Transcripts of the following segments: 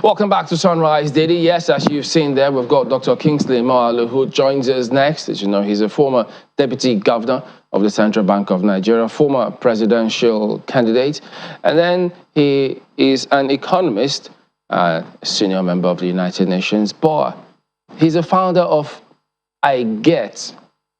Welcome back to Sunrise Daily. Yes, as you've seen there, we've got Dr. Kingsley Moghalu, who joins us next. As you know, he's a former Deputy Governor of the Central Bank of Nigeria, former presidential candidate, and then he is an economist, senior member of the United Nations, but he's a founder of iGET.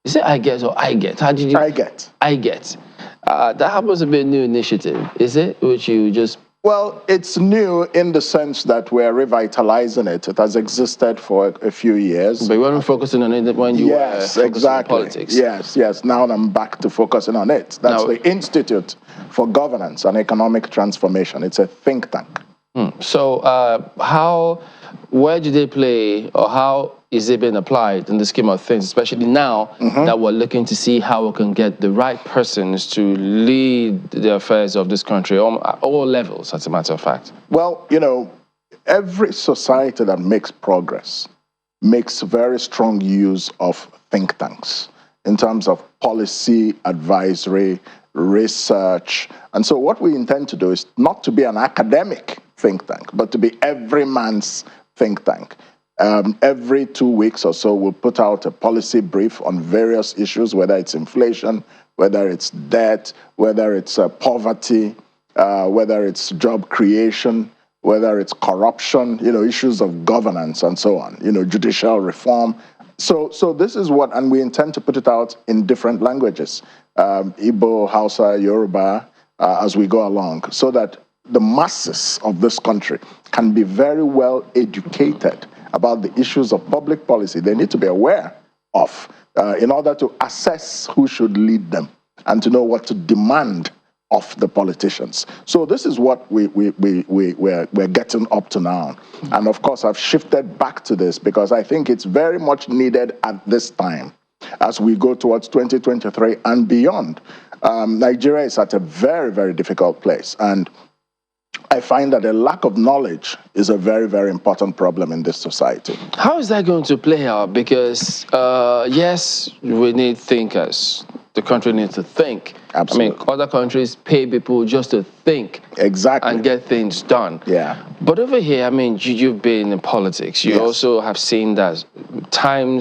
Is it iGET or iGET? How did you? iGET. iGET. That happens to be a new initiative, is it? Which you just... Well, it's new in the sense that we're revitalizing it. It has existed for a few years. But you weren't focusing on it when you were focusing on politics. Yes. Now I'm back to focusing on it. That's the Institute for Governance and Economic Transformation. It's a think tank. So where do they play, or how is it being applied in the scheme of things, especially now that we're looking to see how we can get the right persons to lead the affairs of this country at all levels, as a matter of fact? Well, you know, every society that makes progress makes very strong use of think tanks in terms of policy, advisory, research. And so what we intend to do is not to be an academic think tank, but to be every man's think tank. Every 2 weeks or so, we'll put out a policy brief on various issues, whether it's inflation, whether it's debt, whether it's poverty, whether it's job creation, whether it's corruption, you know, issues of governance and so on, you know, judicial reform. So this is what, and we intend to put it out in different languages, Igbo, Hausa, Yoruba, as we go along, so that the masses of this country can be very well educated about the issues of public policy they need to be aware of in order to assess who should lead them and to know what to demand of the politicians. So this is what we're getting up to now. And of course, I've shifted back to this because I think it's very much needed at this time as we go towards 2023 and beyond. Nigeria is at a very, very difficult place. And I find that a lack of knowledge is a very, very important problem in this society. How is that going to play out? Because, yes, we need thinkers. The country needs to think. Absolutely. I mean, other countries pay people just to think. Exactly. And get things done. Yeah. But over here, I mean, you've been in politics. You also have seen that time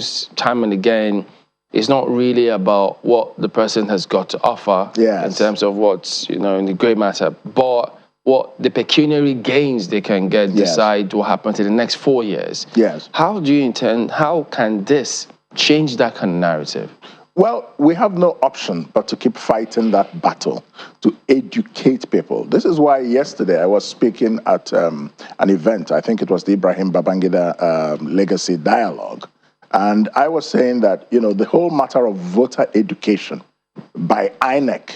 and again, it's not really about what the person has got to offer in terms of what's, you know, in the great matter, but what the pecuniary gains they can get, decide what happens in the next 4 years. Yes. How can this change that kind of narrative? Well, we have no option but to keep fighting that battle, to educate people. This is why yesterday I was speaking at an event, I think it was the Ibrahim Babangida Legacy Dialogue, and I was saying that, you know, the whole matter of voter education by INEC,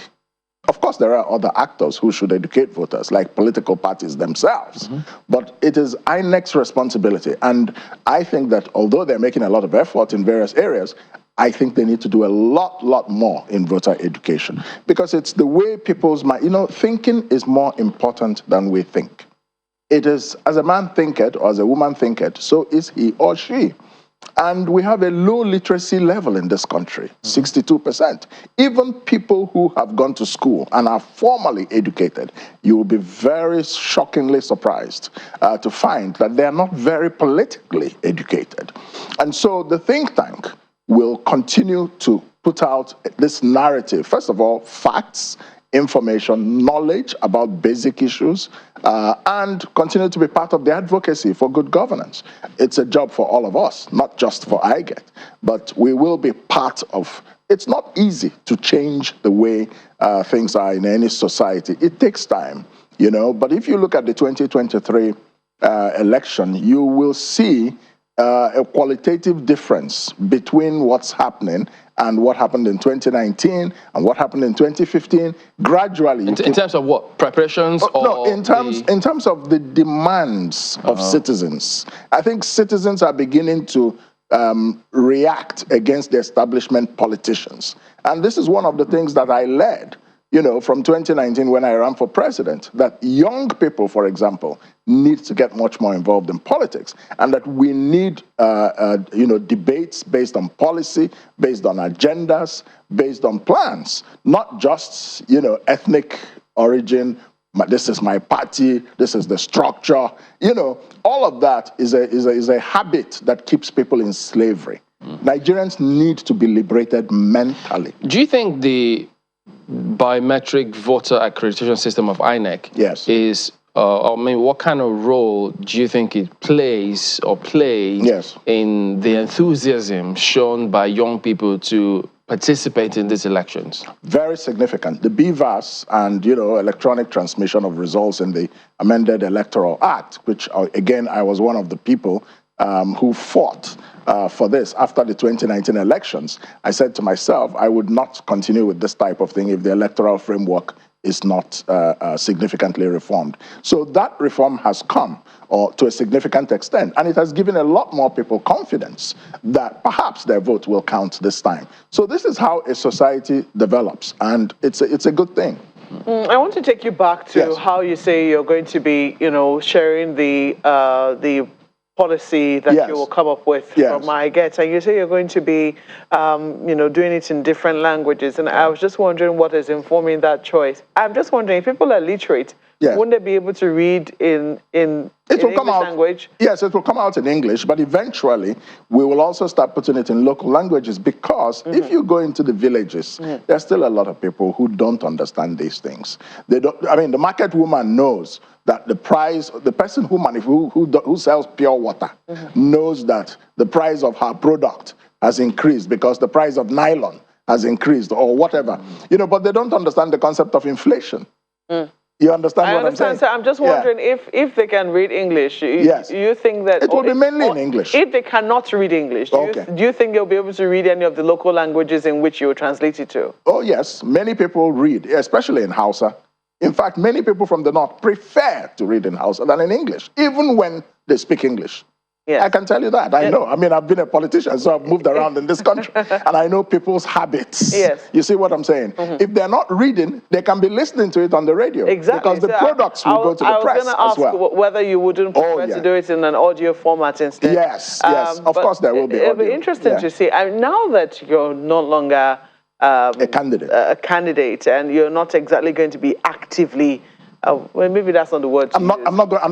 of course, there are other actors who should educate voters, like political parties themselves. But it is INEC's responsibility. And I think that although they're making a lot of effort in various areas, I think they need to do a lot more in voter education. Because it's the way people's mind, you know, thinking is more important than we think. It is, as a man thinketh, or as a woman thinketh, so is he or she. And we have a low literacy level in this country, 62%. Even people who have gone to school and are formally educated, you will be very shockingly surprised to find that they are not very politically educated. And so the think tank will continue to put out this narrative, first of all, facts, information, knowledge about basic issues, and continue to be part of the advocacy for good governance. It's a job for all of us, not just for iGET, but we will be part of. It's not easy to change the way things are in any society. It takes time, you know, but if you look at the 2023 election, you will see a qualitative difference between what's happening and what happened in 2019 and what happened in 2015. Gradually, in terms of what, preparations? No, in terms of the demands of citizens. I think citizens are beginning to react against the establishment politicians, and this is one of the things that I led. You know, from 2019 when I ran for president, that young people, for example, need to get much more involved in politics, and that we need, you know, debates based on policy, based on agendas, based on plans, not just, you know, ethnic origin, this is my party, this is the structure. You know, all of that is a habit that keeps people in slavery. Nigerians need to be liberated mentally. Do you think the biometric voter accreditation system of INEC is, I mean, what kind of role do you think it plays or played in the enthusiasm shown by young people to participate in these elections? Very significant. The BVAS and, you know, electronic transmission of results in the amended Electoral Act, which, again, I was one of the people who fought for this after the 2019 elections. I said to myself, I would not continue with this type of thing if the electoral framework is not significantly reformed. So that reform has come to a significant extent, and it has given a lot more people confidence that perhaps their vote will count this time. So this is how a society develops, and it's a good thing. I want to take you back to how you say you're going to be, you know, sharing the policy that you will come up with from iGET, and you say you're going to be, you know, doing it in different languages. And I was just wondering what is informing that choice. I'm just wondering if people are literate, wouldn't they be able to read in English language? Yes, it will come out in English, but eventually we will also start putting it in local languages, because if you go into the villages, there's still a lot of people who don't understand these things. They don't. I mean, the market woman knows that the price, the person who sells pure water knows that the price of her product has increased because the price of nylon has increased or whatever, you know, but they don't understand the concept of inflation. You understand what I'm saying? So I'm just wondering if they can read English, you think that... It will be mainly in English. If they cannot read English, do you think they'll be able to read any of the local languages in which you translate it to? Oh, yes. Many people read, especially in Hausa. In fact, many people from the North prefer to read in Hausa than in English, even when they speak English. I can tell you that. I know. I mean, I've been a politician, so I've moved around in this country, and I know people's habits. You see what I'm saying? If they're not reading, they can be listening to it on the radio. Exactly. Because the products will go to the press as well. I was going to ask whether you wouldn't prefer to do it in an audio format instead. Yes, yes. Of course there will be audio. It'll be interesting to see. Now that you're no longer a candidate, and you're not exactly going to be actively... well, maybe that's not the word. I'm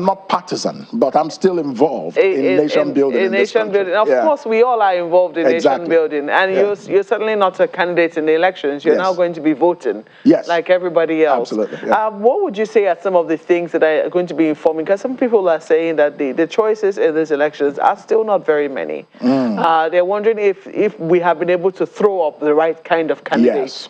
not partisan, but I'm still involved in nation building. In nation building, of course, we all are involved in nation building, and you're certainly not a candidate in the elections. You're now going to be voting, like everybody else. Absolutely. What would you say are some of the things that are going to be informing? Because some people are saying that the choices in these elections are still not very many. They're wondering if we have been able to throw up the right kind of candidates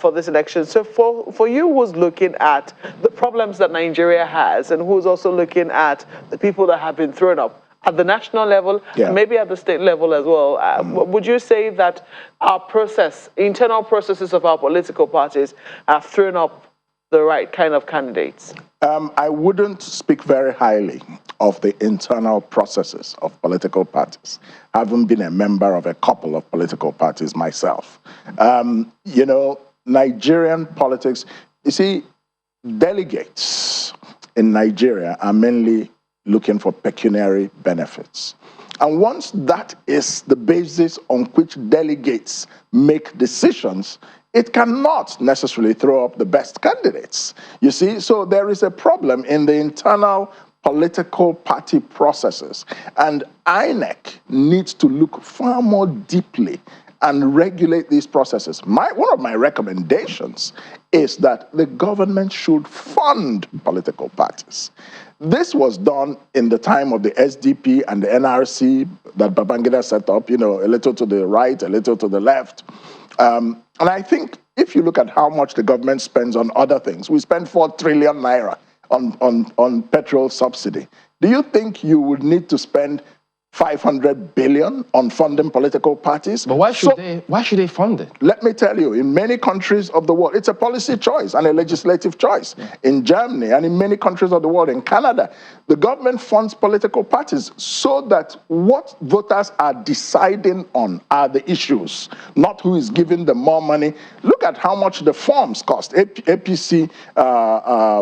for this election. So for you, who's looking at the problems that Nigeria has, and who's also looking at the people that have been thrown up at the national level, and maybe at the state level as well, would you say that our internal processes of our political parties have thrown up the right kind of candidates? I wouldn't speak very highly of the internal processes of political parties, having been a member of a couple of political parties myself. You know, Nigerian politics, you see, delegates in Nigeria are mainly looking for pecuniary benefits. And once that is the basis on which delegates make decisions, it cannot necessarily throw up the best candidates. You see, so there is a problem in the internal political party processes. And INEC needs to look far more deeply and regulate these processes. One of my recommendations is that the government should fund political parties. This was done in the time of the SDP and the NRC that Babangida set up, you know, a little to the right, a little to the left. And I think if you look at how much the government spends on other things, we spend 4 trillion naira on petrol subsidy. Do you think you would need to spend 500 billion on funding political parties? But why should they fund it? Let me tell you, in many countries of the world, it's a policy choice and a legislative choice. In Germany and in many countries of the world, in Canada, the government funds political parties so that what voters are deciding on are the issues, not who is giving them more money. Look at how much the forms cost. APC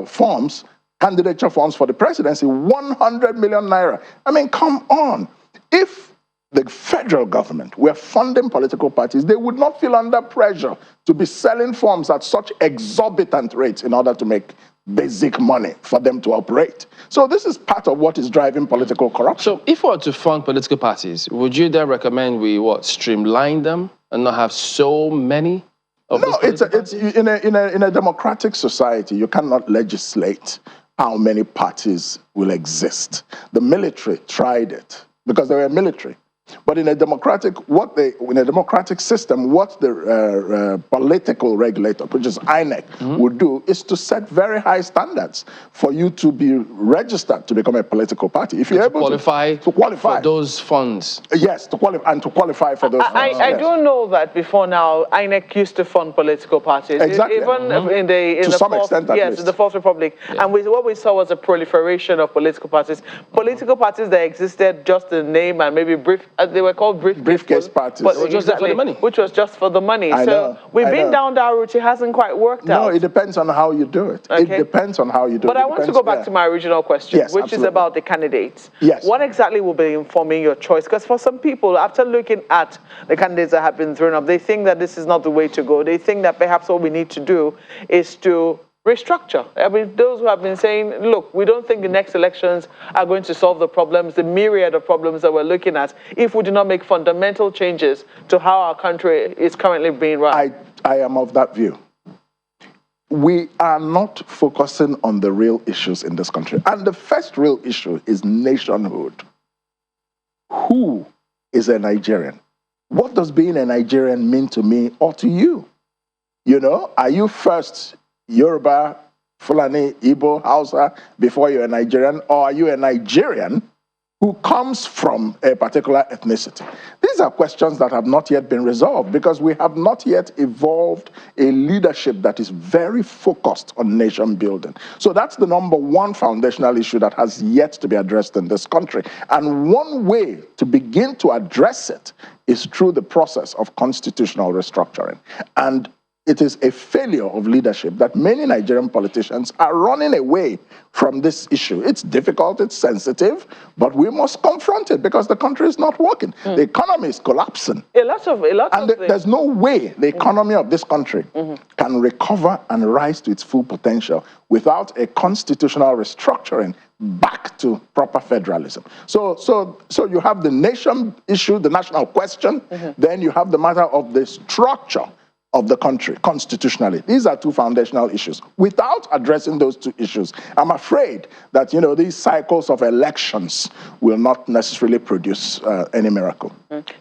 forms, candidature forms for the presidency, 100 million naira. I mean, come on. If the federal government were funding political parties, they would not feel under pressure to be selling forms at such exorbitant rates in order to make basic money for them to operate. So this is part of what is driving political corruption. So if we were to fund political parties, would you then recommend we streamline them and not have so many of No, those it's in a democratic society, you cannot legislate how many parties will exist. The military tried it because they were military. But in a democratic system, what the political regulator, which is iGET, would do is to set very high standards for you to be registered to become a political party. If you're able to qualify for those funds. Yes, to qualify for those funds. I do know that before now, iGET used to fund political parties. Exactly. Even in the the Fourth Republic. Yeah. And what we saw was a proliferation of political parties. Political parties that existed just in name and maybe brief. They were called briefcase parties. But just for the money. Which was just for the money. We've been down that route. It hasn't quite worked out. No, it depends on how you do it. Okay. It depends on how you do it. But I want to go back to my original question, which is about the candidates. Yes. What exactly will be informing your choice? Because for some people, after looking at the candidates that have been thrown up, they think that this is not the way to go. They think that perhaps what we need to do is to restructure. I mean, those who have been saying, look, we don't think the next elections are going to solve the problems, the myriad of problems that we're looking at, if we do not make fundamental changes to how our country is currently being run. I am of that view. We are not focusing on the real issues in this country. And the first real issue is nationhood. Who is a Nigerian? What does being a Nigerian mean to me or to you? You know, are you first Yoruba, Fulani, Igbo, Hausa before you're a Nigerian, or are you a Nigerian who comes from a particular ethnicity? These are questions that have not yet been resolved because we have not yet evolved a leadership that is very focused on nation building. So that's the number one foundational issue that has yet to be addressed in this country. And one way to begin to address it is through the process of constitutional restructuring. And it is a failure of leadership that many Nigerian politicians are running away from this issue. It's difficult, it's sensitive, but we must confront it because the country is not working. The economy is collapsing. There's no way the economy of this country can recover and rise to its full potential without a constitutional restructuring back to proper federalism. So you have the nation issue, the national question, then you have the matter of the structure of the country constitutionally. These are two foundational issues. Without addressing those two issues, I'm afraid that, you know, these cycles of elections will not necessarily produce any miracle.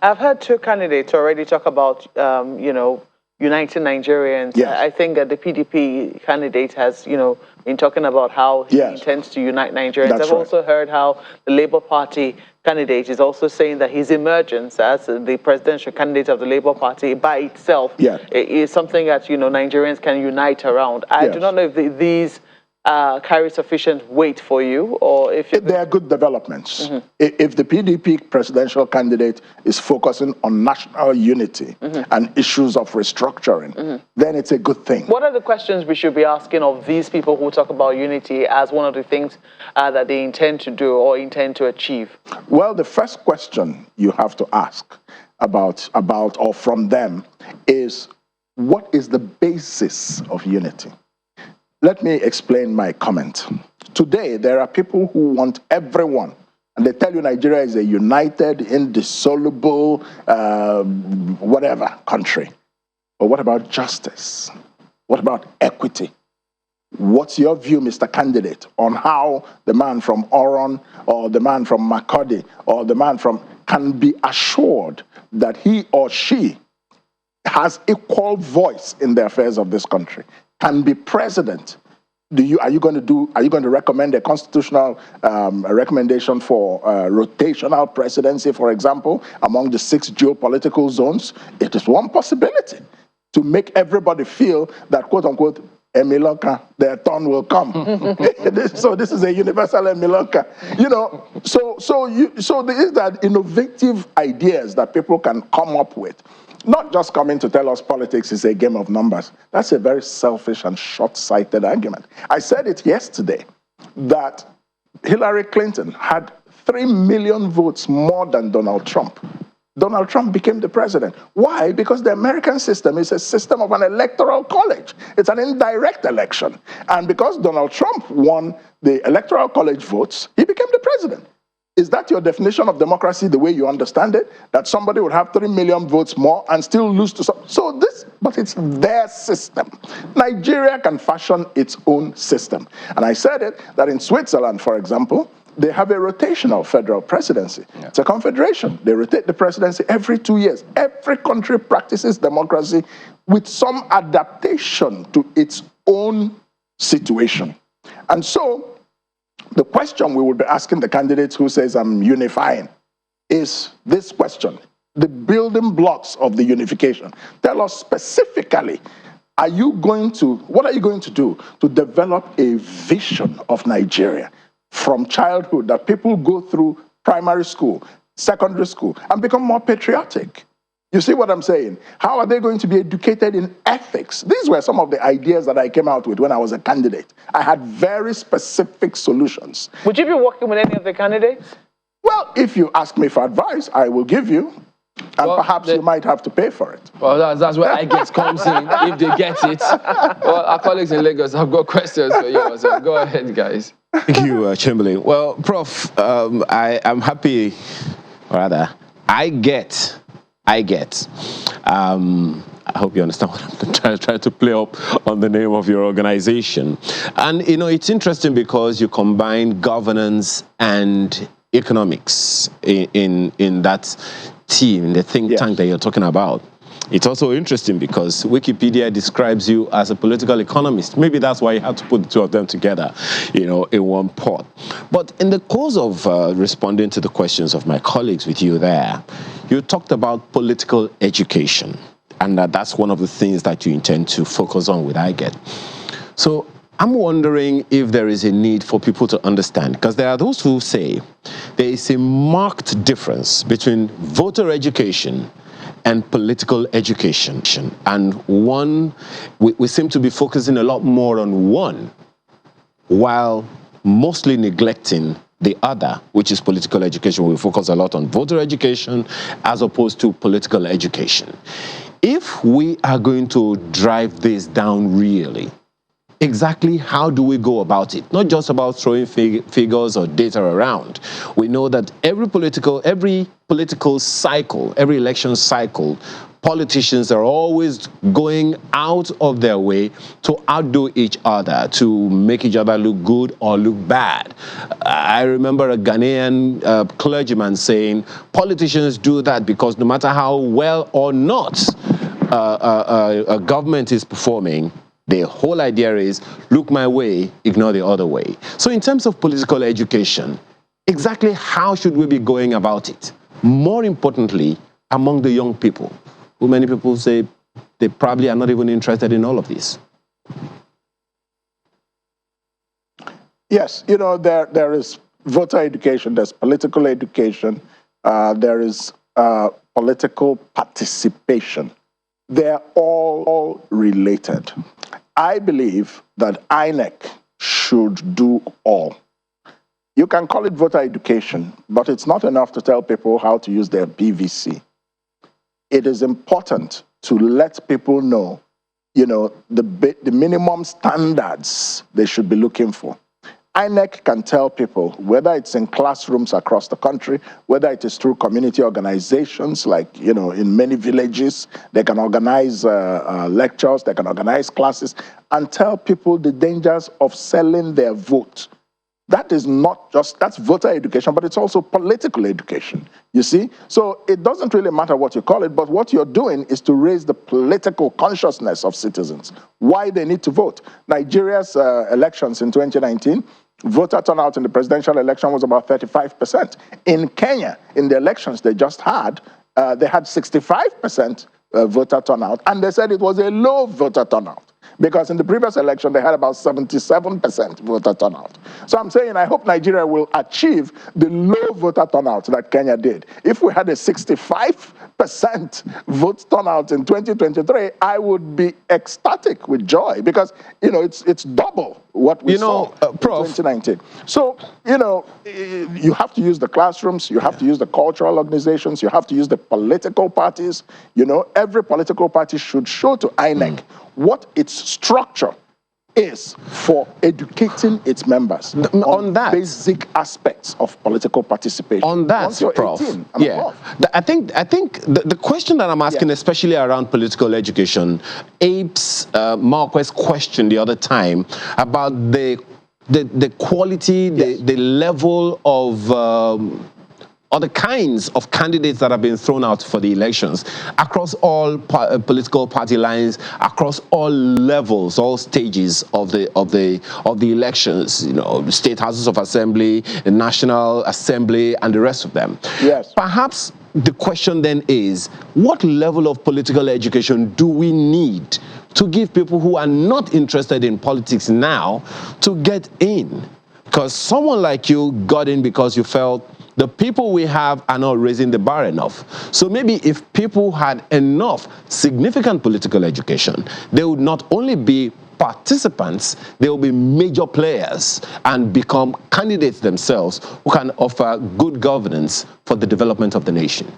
I've heard two candidates already talk about, you know, uniting Nigerians. Yes. I think that the PDP candidate has, you know, been talking about how he intends to unite Nigerians. I've also heard how the Labour Party candidate is also saying that his emergence as the presidential candidate of the Labour Party by itself is something that, you know, Nigerians can unite around. I do not know if these carry sufficient weight for you, or if they are good developments. If the PDP presidential candidate is focusing on national unity and issues of restructuring, then it's a good thing. What are the questions we should be asking of these people who talk about unity as one of the things that they intend to do or intend to achieve? Well, the first question you have to ask about or from them is, what is the basis of unity? Let me explain my comment. Today, there are people who want everyone, and they tell you Nigeria is a united, indissoluble, whatever country. But what about justice? What about equity? What's your view, Mr. Candidate, on how the man from Oron or the man from Makurdi or the man from can be assured that he or she has equal voice in the affairs of this country, can be president? Are you going to recommend a constitutional recommendation for rotational presidency, for example, among the 6 geopolitical zones? It is one possibility to make everybody feel that, quote unquote, Emiloka, their turn will come. So this is a universal Emiloka. You know, so these are innovative ideas that people can come up with. Not just coming to tell us politics is a game of numbers. That's a very selfish and short-sighted argument. I said it yesterday that Hillary Clinton had 3 million votes more than Donald Trump. Donald Trump became the president. Why? Because the American system is a system of an electoral college. It's an indirect election. And because Donald Trump won the electoral college votes, he became the president. Is that your definition of democracy, the way you understand it? That somebody would have 3 million votes more and still lose to some? So this, but it's their system. Nigeria can fashion its own system. And I said it, that in Switzerland, for example, they have a rotational federal presidency. Yeah. It's a confederation. They rotate the presidency every 2 years. Every country practices democracy with some adaptation to its own situation. And so, the question we would be asking the candidates who says I'm unifying is this question, the building blocks of the unification. Tell us specifically, what are you going to do to develop a vision of Nigeria from childhood that people go through primary school, secondary school, and become more patriotic? You see what I'm saying? How are they going to be educated in ethics? These were some of the ideas that I came out with when I was a candidate. I had very specific solutions. Would you be working with any of the candidates? Well, if you ask me for advice, I will give you. And perhaps you might have to pay for it. Well, that's where iGET comes in, if they get it. Well, our colleagues in Lagos have got questions for you. So go ahead, guys. Thank you, Chamberlain. Well, Prof, I'm happy, rather, iGET. I hope you understand what I'm trying to play up on the name of your organization. And, you know, it's interesting because you combine governance and economics in that team, the think tank that you're talking about. It's also interesting because Wikipedia describes you as a political economist. Maybe that's why you have to put the two of them together, you know, in one pot. But in the course of responding to the questions of my colleagues with you there, you talked about political education, and that's one of the things that you intend to focus on with iGET. So I'm wondering if there is a need for people to understand, because there are those who say there is a marked difference between voter education and political education. And one, we seem to be focusing a lot more on one, while mostly neglecting the other, which is political education. We focus a lot on voter education as opposed to political education. If we are going to drive this down really, exactly how do we go about it? Not just about throwing figures or data around. We know that every political cycle, every election cycle, politicians are always going out of their way to outdo each other, to make each other look good or look bad. I remember a Ghanaian clergyman saying, politicians do that because no matter how well or not a government is performing, the whole idea is, look my way, ignore the other way. So in terms of political education, exactly how should we be going about it? More importantly, among the young people, who many people say they probably are not even interested in all of this. Yes, you know, there is voter education, there's political education, there is political participation. They're all related. I believe that INEC should do all. You can call it voter education, but it's not enough to tell people how to use their PVC. It is important to let people know, you know, the minimum standards they should be looking for. INEC can tell people, whether it's in classrooms across the country, whether it is through community organizations, like, you know, in many villages, they can organize lectures, they can organize classes, and tell people the dangers of selling their vote. That is not just, that's voter education, but it's also political education, you see? So it doesn't really matter what you call it, but what you're doing is to raise the political consciousness of citizens, why they need to vote. Nigeria's elections in 2019, voter turnout in the presidential election was about 35%. In Kenya, in the elections they just had, they had 65% voter turnout, and they said it was a low voter turnout, because in the previous election they had about 77% voter turnout. So I'm saying I hope Nigeria will achieve the low voter turnout that Kenya did. If we had a 65% vote turnout in 2023, I would be ecstatic with joy, because, you know, it's double what we You know, saw in Prof. 2019. So, you have to use the classrooms, you have to use the cultural organizations, you have to use the political parties. Every political party should show to INEC what its structure is for educating its members on that basic aspects of political participation. On that, Once you're Prof. 18 and above. I think the question that I'm asking, especially around political education, apes Marquez' question the other time about the quality, the level of or the kinds of candidates that have been thrown out for the elections across all political party lines, across all levels, all stages of the elections. State houses of assembly, the National Assembly, and the rest of them. Yes. Perhaps the question then is, what level of political education do we need to give people who are not interested in politics now to get in? Because someone like you got in because you felt the people we have are not raising the bar enough. So maybe if people had enough significant political education, they would not only be participants, they will be major players and become candidates themselves who can offer good governance for the development of the nation.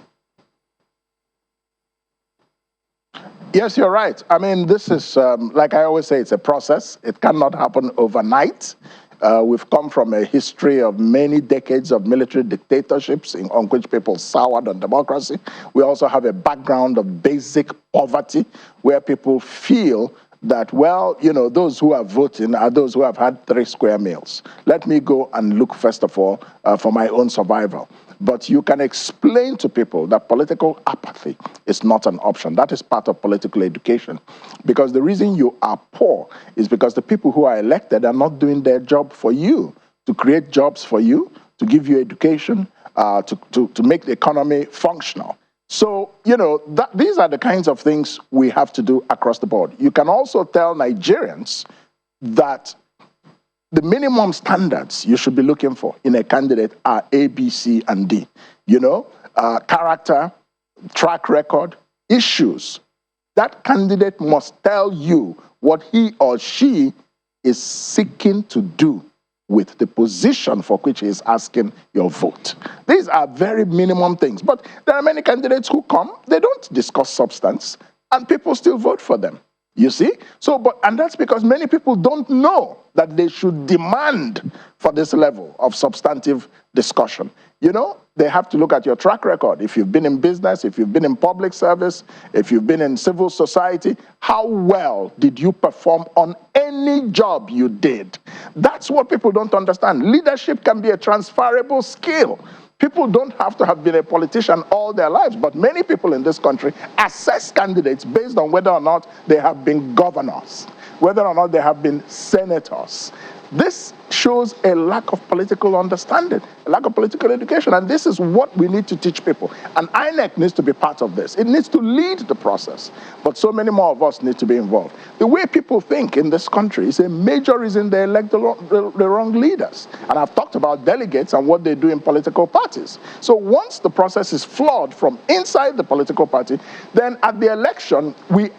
Yes, you're right. I mean, this is, like I always say, it's a process. It cannot happen overnight. We've come from a history of many decades of military dictatorships on which people soured on democracy. We also have a background of basic poverty where people feel that, well, those who are voting are those who have had 3 square meals. Let me go and look, first of all, for my own survival. But you can explain to people that political apathy is not an option. That is part of political education. Because the reason you are poor is because the people who are elected are not doing their job for you, to create jobs for you, to give you education, to make the economy functional. So, these are the kinds of things we have to do across the board. You can also tell Nigerians that the minimum standards you should be looking for in a candidate are A, B, C, and D. Character, track record, issues. That candidate must tell you what he or she is seeking to do with the position for which he is asking your vote. These are very minimum things. But there are many candidates who come, they don't discuss substance, and people still vote for them. You see? And that's because many people don't know that they should demand for this level of substantive discussion. They have to look at your track record. If you've been in business, if you've been in public service, if you've been in civil society, how well did you perform on any job you did? That's what people don't understand. Leadership can be a transferable skill. People don't have to have been a politician all their lives, but many people in this country assess candidates based on whether or not they have been governors, whether or not they have been senators. This shows a lack of political understanding, a lack of political education, and this is what we need to teach people. And INEC needs to be part of this. It needs to lead the process, but so many more of us need to be involved. The way people think in this country is a major reason they elect the wrong leaders. And I've talked about delegates and what they do in political parties. So once the process is flawed from inside the political party, then at the election, we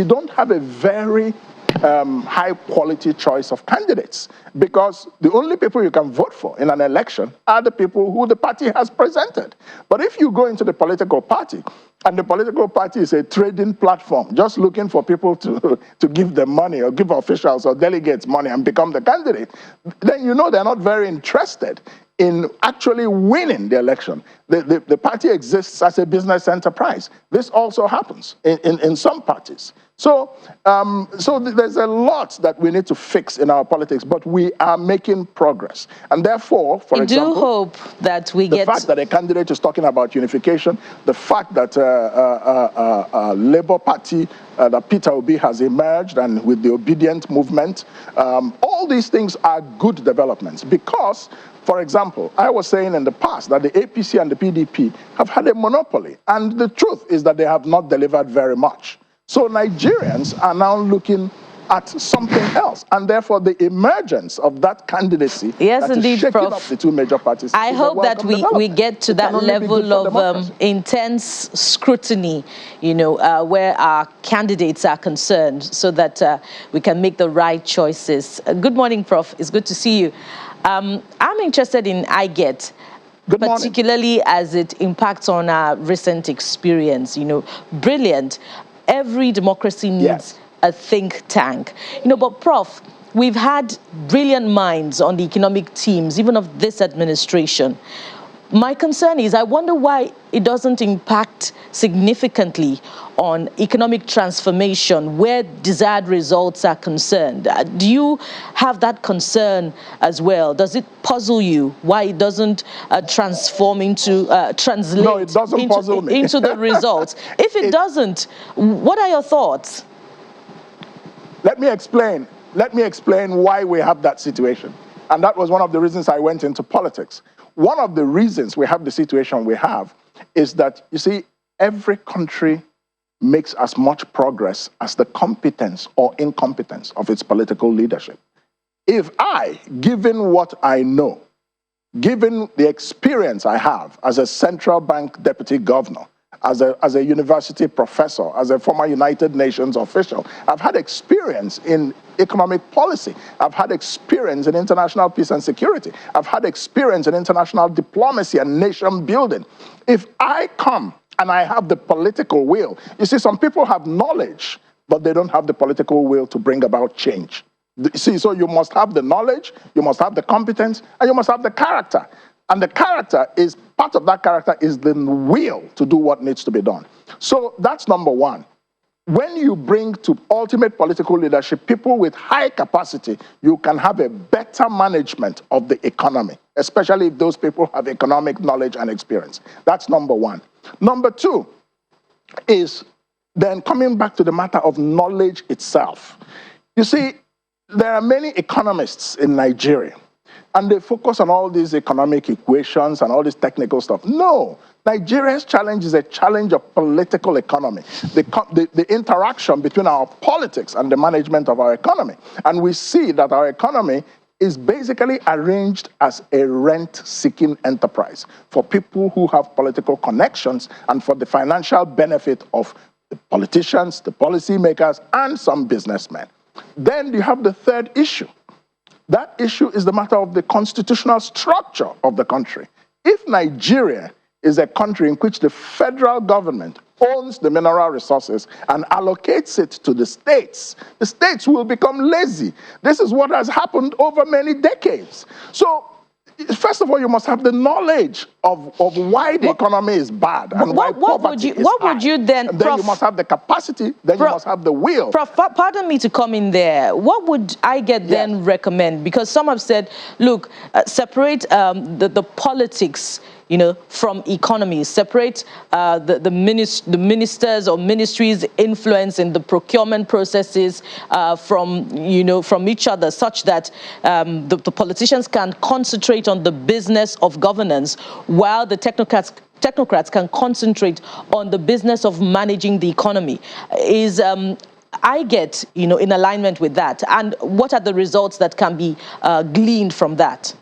don't have a very high quality choice of candidates, because the only people you can vote for in an election are the people who the party has presented. But if you go into the political party and the political party is a trading platform just looking for people to give them money or give officials or delegates money and become the candidate, then they're not very interested in actually winning the election. The party exists as a business enterprise. This also happens in some parties. So there's a lot that we need to fix in our politics, but we are making progress. And therefore, for example, do hope that we get... The fact that a candidate is talking about unification, the fact that Labour Party, that Peter Obi has emerged, and with the obedient movement, all these things are good developments because, for example, I was saying in the past that the APC and the PDP have had a monopoly, and the truth is that they have not delivered very much. So Nigerians are now looking at something else. And therefore, the emergence of that candidacy yes, that indeed, is shaking Prof. up the two major parties. I hope that we get to that level of intense scrutiny, where our candidates are concerned, so that we can make the right choices. Good morning, Prof. It's good to see you. I'm interested in iGET. Particularly as it impacts on our recent experience. Brilliant. Every democracy needs a think tank. But Prof, we've had brilliant minds on the economic teams, even of this administration. My concern is, I wonder why it doesn't impact significantly on economic transformation where desired results are concerned. Do you have that concern as well? Does it puzzle you why it doesn't transform into, translate no, it doesn't puzzle me. into the results? If it doesn't, what are your thoughts? Let me explain why we have that situation. And that was one of the reasons I went into politics. One of the reasons we have the situation we have is that, you see, every country makes as much progress as the competence or incompetence of its political leadership. If I, given what I know, given the experience I have as a central bank deputy governor, as a university professor, as a former United Nations official, I've had experience in economic policy. I've had experience in international peace and security. I've had experience in international diplomacy and nation building. If I come and I have the political will, you see, some people have knowledge, but they don't have the political will to bring about change. See, so you must have the knowledge, you must have the competence, and you must have the character. And the character is, part of that character is the will to do what needs to be done. So that's number one. When you bring to ultimate political leadership people with high capacity, you can have a better management of the economy, especially if those people have economic knowledge and experience. That's number one. Number two is then coming back to the matter of knowledge itself. You see, there are many economists in Nigeria, and they focus on all these economic equations and all this technical stuff. No, Nigeria's challenge is a challenge of political economy, the interaction between our politics and the management of our economy. And we see that our economy is basically arranged as a rent-seeking enterprise for people who have political connections and for the financial benefit of the politicians, the policymakers, and some businessmen. Then you have the third issue. That issue is the matter of the constitutional structure of the country. If Nigeria is a country in which the federal government owns the mineral resources and allocates it to the states will become lazy. This is what has happened over many decades. So, first of all, you must have the knowledge of why the economy is bad and why poverty is high. What would you then, and then Prof, you must have the capacity, then you must have the will. Prof, pardon me to come in there. What would iGET then recommend? Because some have said, look, separate the politics, from economy, separate the ministers or ministries' influence in the procurement processes from each other, such that the politicians can concentrate on the business of governance, while the technocrats can concentrate on the business of managing the economy. Is iGET, in alignment with that? And what are the results that can be gleaned from that?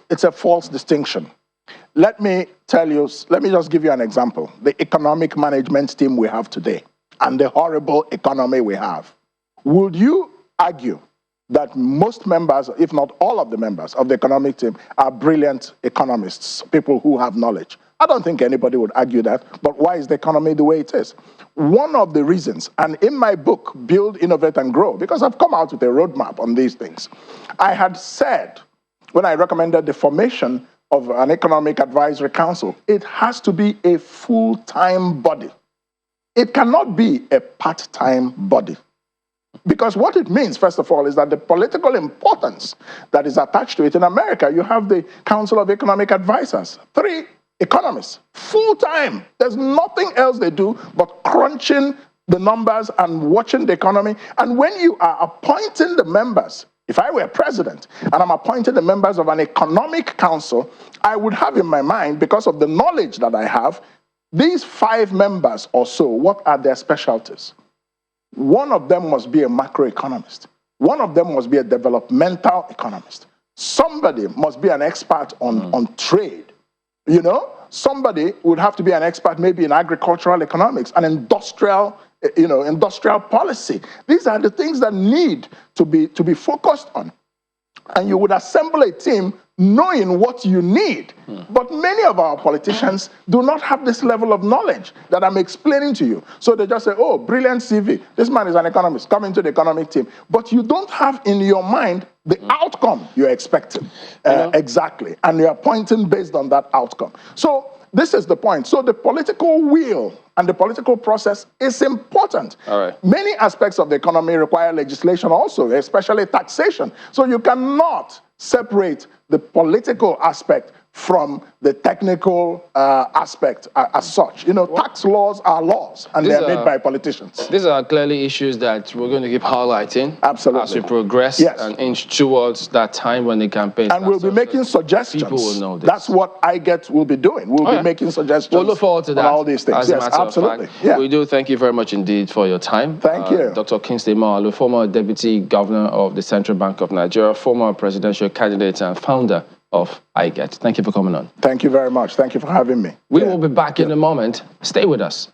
It's a false distinction. Let me just give you an example. The economic management team we have today and the horrible economy we have. Would you argue that most members, if not all of the members of the economic team, are brilliant economists, people who have knowledge? I don't think anybody would argue that, but why is the economy the way it is? One of the reasons, and in my book, Build, Innovate, and Grow, because I've come out with a roadmap on these things, I had said, when I recommended the formation of an economic advisory council, it has to be a full-time body. It cannot be a part-time body. Because what it means, first of all, is that the political importance that is attached to it. In America, you have the Council of Economic Advisors, 3 economists, full-time. There's nothing else they do but crunching the numbers and watching the economy. And when you are appointing the members, if I were president and I'm appointing the members of an economic council, I would have in my mind, because of the knowledge that I have, these 5 members or so, what are their specialties? One of them must be a macroeconomist. One of them must be a developmental economist. Somebody must be an expert on trade. You know, somebody would have to be an expert maybe in agricultural economics and industrial policy. These are the things that need to be focused on. And you would assemble a team knowing what you need. But many of our politicians do not have this level of knowledge that I'm explaining to you. So they just say, oh, brilliant CV. This man is an economist, come into the economic team. But you don't have in your mind the outcome you're expecting. Exactly. And you're pointing based on that outcome. So this is the point. So the political will and the political process is important. All right. Many aspects of the economy require legislation also, especially taxation. So you cannot separate the political aspect from the technical aspect as such. You know, tax laws are laws, and they're made by politicians. These are clearly issues that we're going to keep highlighting as we progress and inch towards that time when the campaign starts. And we'll be making suggestions. People will know this. That's what iGET will be doing. We'll be making suggestions. We'll look forward to that. All these things. Yes, absolutely. We do thank you very much indeed for your time. Thank you. Dr. Kingsley Moghalu, former Deputy Governor of the Central Bank of Nigeria, former presidential candidate and founder of iGET. Thank you for coming on. Thank you very much. Thank you for having me. We will be back in a moment. Stay with us.